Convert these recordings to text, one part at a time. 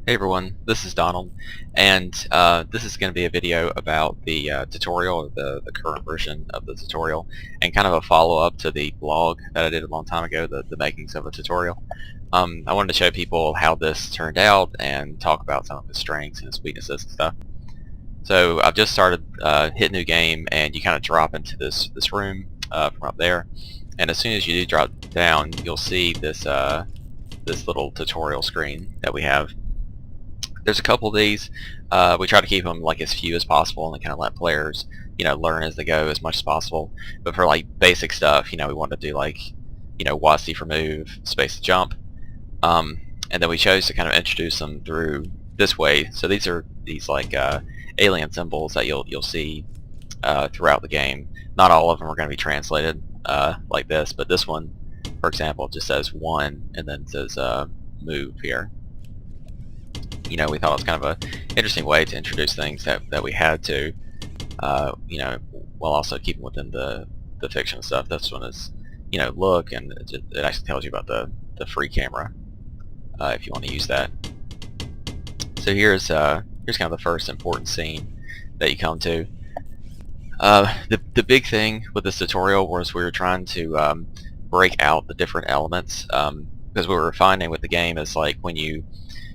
Hey everyone, this is Donald, and this is going to be a video about the tutorial, or the current version of the tutorial, and kind of a follow-up to the blog that I did a long time ago, the makings of a tutorial. I wanted to show people how this turned out and talk about some of its strengths and its weaknesses and stuff. So I've just started hit new game, and you kind of drop into this room from up there, and as soon as you do drop down, you'll see this little tutorial screen that we have. There's a couple of these. We try to keep them like as few as possible and kind of let players, learn as they go as much as possible. But for like basic stuff, we want to do like, WASD for move, space to jump, and then we chose to kind of introduce them through this way. So these are these like alien symbols that you'll see throughout the game. Not all of them are going to be translated like this, but this one, for example, just says 1 and then says move here. We thought it was kind of a interesting way to introduce things that we had to, while also keeping within the fiction stuff. This one is, look, and it actually tells you about the free camera if you want to use that. So here's kind of the first important scene that you come to. The big thing with this tutorial was we were trying to break out the different elements, because what we were finding with the game is like when you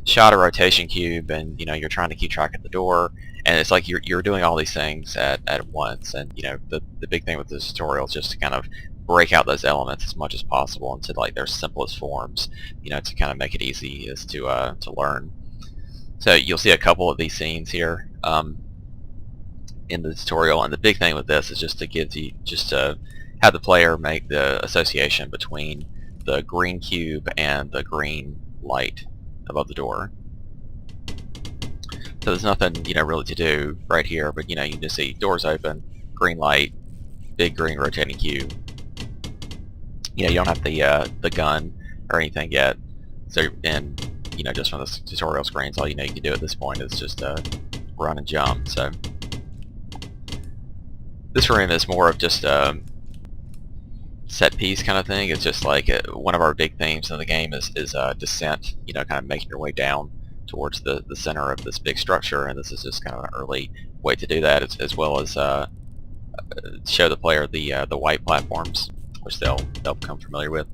shot a rotation cube and you're trying to keep track of the door, and it's like you're doing all these things at once, and the big thing with this tutorial is just to kind of break out those elements as much as possible into like their simplest forms, to kind of make it easy as to learn. So you'll see a couple of these scenes here in the tutorial, and the big thing with this is just to have the player make the association between the green cube and the green light above the door. So there's nothing really to do right here, but you can just see doors open, green light, big green rotating cube. You don't have the gun or anything yet. So just from the tutorial screens, all you can do at this point is just run and jump. So this room is more of just a set piece kind of thing. It's just like one of our big themes in the game is descent, kind of making your way down towards the center of this big structure, and this is just kind of an early way to do that, as well as show the player the white platforms, which they'll become familiar with.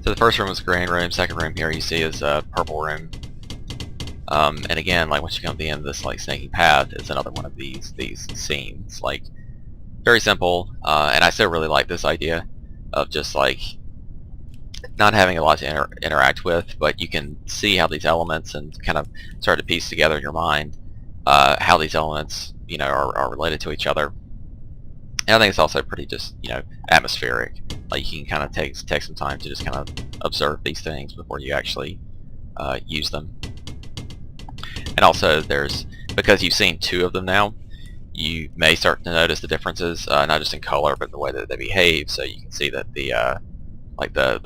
So the first room is green room. Second room here you see is a purple room. And again, like once you come to the end of this like snaky path, it's another one of these scenes. Like very simple, and I still really like this idea of just like not having a lot to interact with, but you can see how these elements and kind of start to piece together in your mind how these elements are related to each other. And I think it's also pretty just atmospheric. Like you can kind of take some time to just kind of observe these things before you actually use them. And also because you've seen 2 of them now, you may start to notice the differences, not just in color, but in the way that they behave. So you can see that the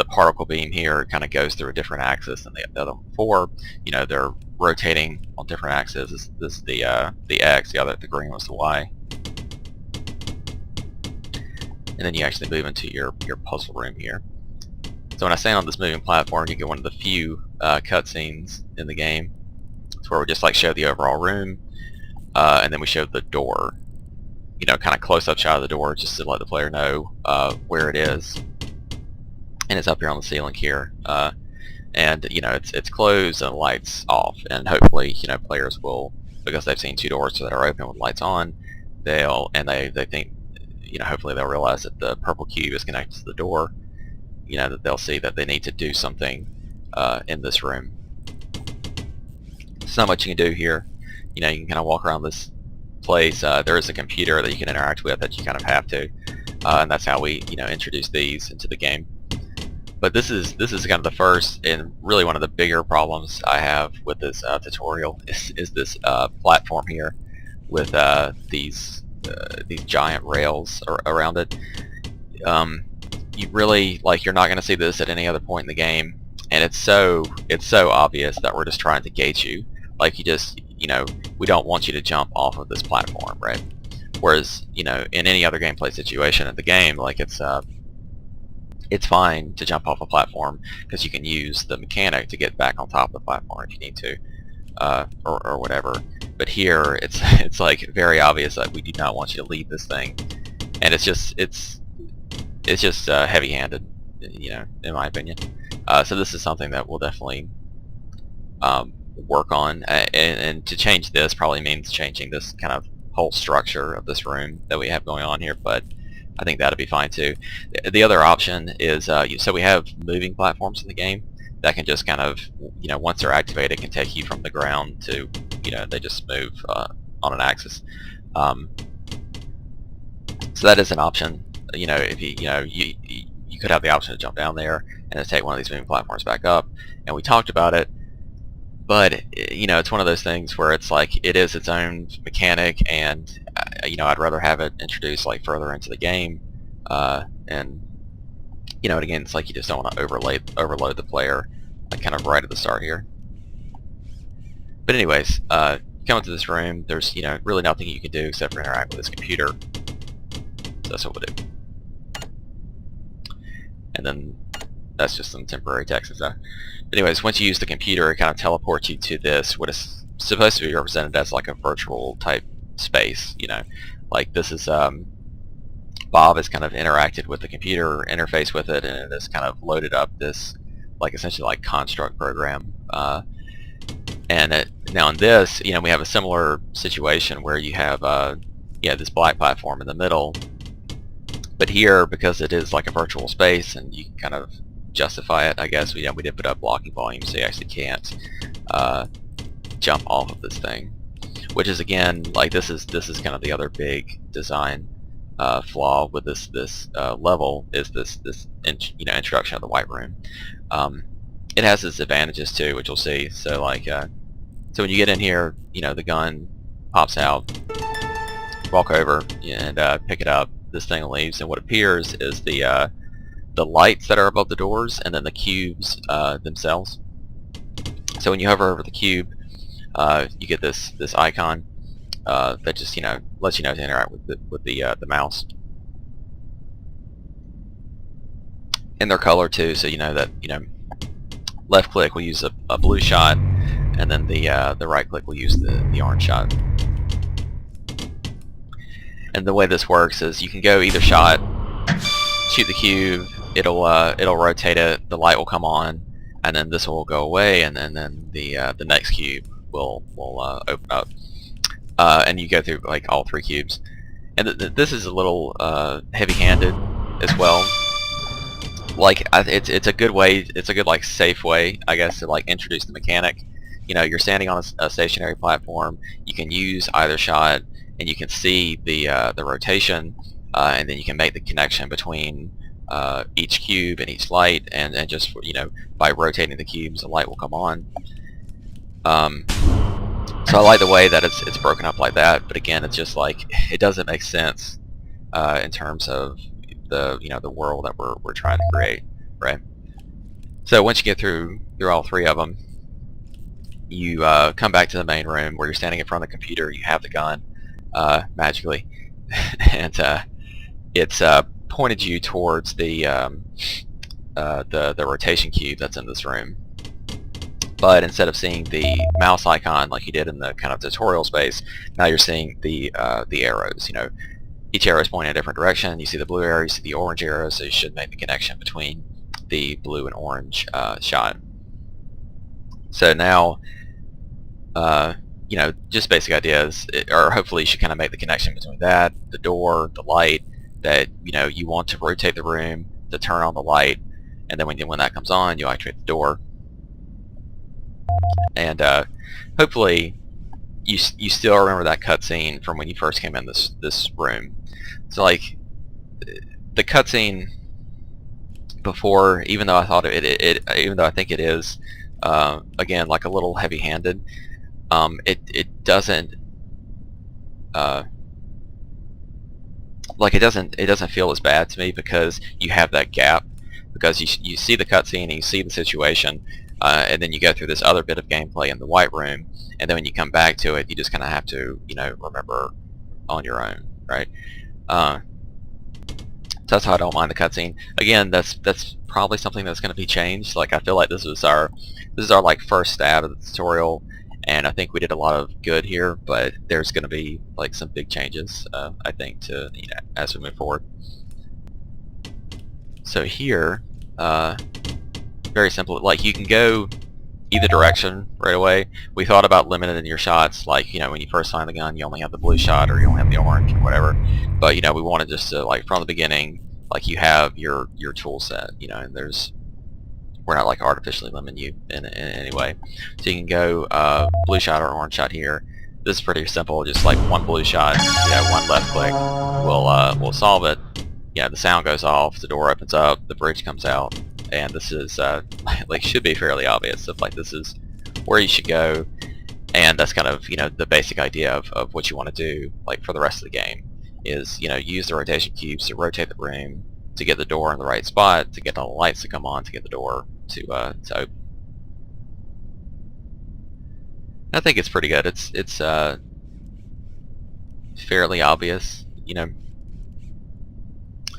particle beam here kind of goes through a different axis than the other before. They're rotating on different axes. This is the X, the green was the Y. And then you actually move into your puzzle room here. So when I stand on this moving platform, you get one of the few cutscenes in the game. It's where we just like show the overall room, and then we show the door, kind of close-up shot of the door just to let the player know where it is. And it's up here on the ceiling here, and it's closed and the lights off, and hopefully players will, because they've seen 2 doors that are open with lights on, they think hopefully they'll realize that the purple cube is connected to the door, that they'll see that they need to do something in this room. There's not much you can do here. You can kind of walk around this place. There is a computer that you can interact with that you kind of have to, and that's how we introduce these into the game. But this is kind of the first and really one of the bigger problems I have with this tutorial is this platform here with these giant rails around it. You really you're not going to see this at any other point in the game, and it's so obvious that we're just trying to gate you. Like we don't want you to jump off of this platform, right? Whereas in any other gameplay situation in the game, like it's it's fine to jump off a platform because you can use the mechanic to get back on top of the platform if you need to, or whatever. But here, it's like very obvious that we do not want you to leave this thing, and it's just heavy-handed, you know, in my opinion. So this is something that we'll definitely work on, and to change this probably means changing this kind of whole structure of this room that we have going on here, but I think that'll be fine too. The other option is, so we have moving platforms in the game that can just kind of, you know, once they're activated, can take you from the ground to, you know, they just move on an axis. So that is an option. You know, if you could have the option to jump down there and then take one of these moving platforms back up, and we talked about it. But you know, it's one of those things where it's like it is its own mechanic, and you know, I'd rather have it introduced like further into the game, and you know, and again, it's like you just don't want to overload the player, like kind of right at the start here. But anyways, come into this room. There's, you know, really nothing you can do except for interact with this computer. So that's what we'll do. And then that's just some temporary text and stuff. But anyways, once you use the computer, it kind of teleports you to this, what is supposed to be represented as like a virtual type space. You know, like this is Bob has kind of interacted with the computer, interface with it, and it has kind of loaded up this, like essentially like construct program. Now in this, you know, we have a similar situation where you have yeah, this black platform in the middle. But here, because it is like a virtual space, and you can kind of justify it, I guess, we did put up blocking volume, so you actually can't jump off of this thing. Which is, again, like this is kind of the other big design flaw with this level, is this you know, introduction of the white room. It has its advantages too, which you'll see. So like, so when you get in here, you know, the gun pops out, walk over and pick it up. This thing leaves, and what appears is the lights that are above the doors, and then the cubes themselves. So when you hover over the cube, you get this icon that just, you know, lets you know to interact with the mouse. And their color too, so you know that, you know, left click will use a blue shot, and then the right click will use the orange shot. And the way this works is you can go either shot, shoot the cube, it'll rotate it, the light will come on, and then this will go away, and then the next cube will open up, and you go through like all three cubes. And this is a little heavy-handed as well. Like it's a good way, it's a good like safe way, I guess, to like introduce the mechanic. You know, you're standing on a stationary platform. You can use either shot, and you can see the rotation, and then you can make the connection between each cube and each light, and just, you know, by rotating the cubes, the light will come on. So I like the way that it's broken up like that, but again, it's just like it doesn't make sense in terms of the, you know, the world that we're trying to create, right? So once you get through all three of them, you come back to the main room where you're standing in front of the computer. You have the gun magically, and it's pointed you towards the rotation cube that's in this room. But instead of seeing the mouse icon like you did in the kind of tutorial space, now you're seeing the arrows. You know, each arrow is pointing in a different direction. You see the blue arrow, you see the orange arrow, so you should make the connection between the blue and orange shot. So now, you know, just basic ideas, or hopefully you should kind of make the connection between that, the door, the light, that, you know, you want to rotate the room to turn on the light, and then when that comes on, you activate the door. And hopefully you still remember that cutscene from when you first came in this room. So like the cutscene before, even though I thought even though I think it is again like a little heavy-handed, it doesn't like it doesn't feel as bad to me, because you have that gap, because you see the cutscene and you see the situation, and then you go through this other bit of gameplay in the white room, and then when you come back to it, you just kind of have to, you know, remember on your own, right? So that's how I don't mind the cutscene. Again, that's probably something that's going to be changed. Like, I feel like this is our like first stab at the tutorial, and I think we did a lot of good here. But there's going to be like some big changes, I think, to as we move forward. So here, very simple. Like, you can go either direction right away. We thought about limiting your shots, like, when you first find the gun, you only have the blue shot or you only have the orange or whatever. But we wanted just to, like, from the beginning, like, you have your tool set, and we're not like artificially limiting you in any way. So you can go blue shot or orange shot here. This is pretty simple. Just like one blue shot, one left click will solve it. The sound goes off, the door opens up, the bridge comes out. And this is like, should be fairly obvious of like, this is where you should go, and that's kind of the basic idea of what you want to do, like, for the rest of the game is use the rotation cubes to rotate the room, to get the door in the right spot, to get all the lights to come on, to get the door to open. I think it's pretty good. It's fairly obvious,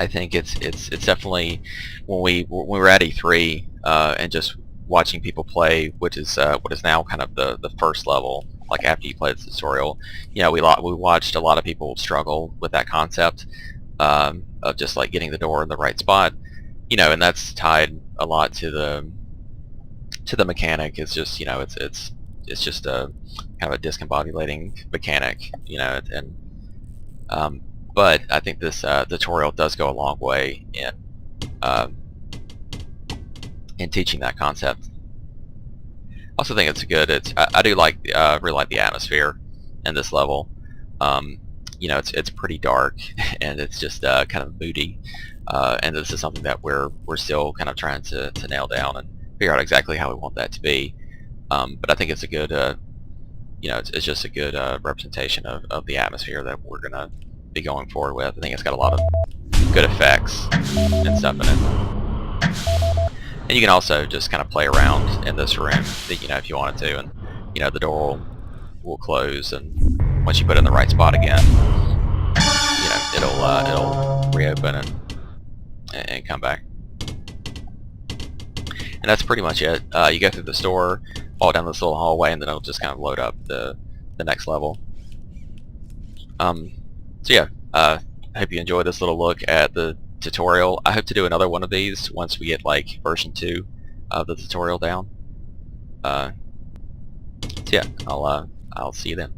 I think it's definitely, when we were at E3 and just watching people play, which is what is now kind of the first level, like after you play the tutorial, we watched a lot of people struggle with that concept of just like getting the door in the right spot, and that's tied a lot to the mechanic. It's just it's just a kind of a discombobulating mechanic, and but I think this tutorial does go a long way in teaching that concept. I also think it's good. I do like really like the atmosphere in this level. It's pretty dark and it's just kind of moody. And this is something that we're still kind of trying to nail down and figure out exactly how we want that to be. But I think it's a good, it's just a good representation of the atmosphere that we're gonna be going forward with. I think it's got a lot of good effects and stuff in it. And you can also just kind of play around in this room, if you wanted to, and the door will close, and once you put it in the right spot again, it'll reopen and come back. And that's pretty much it. You go through the store, fall down this little hallway, and then it'll just kind of load up the next level. So yeah, I hope you enjoyed this little look at the tutorial. I hope to do another one of these once we get like version 2 of the tutorial down. So yeah, I'll see you then.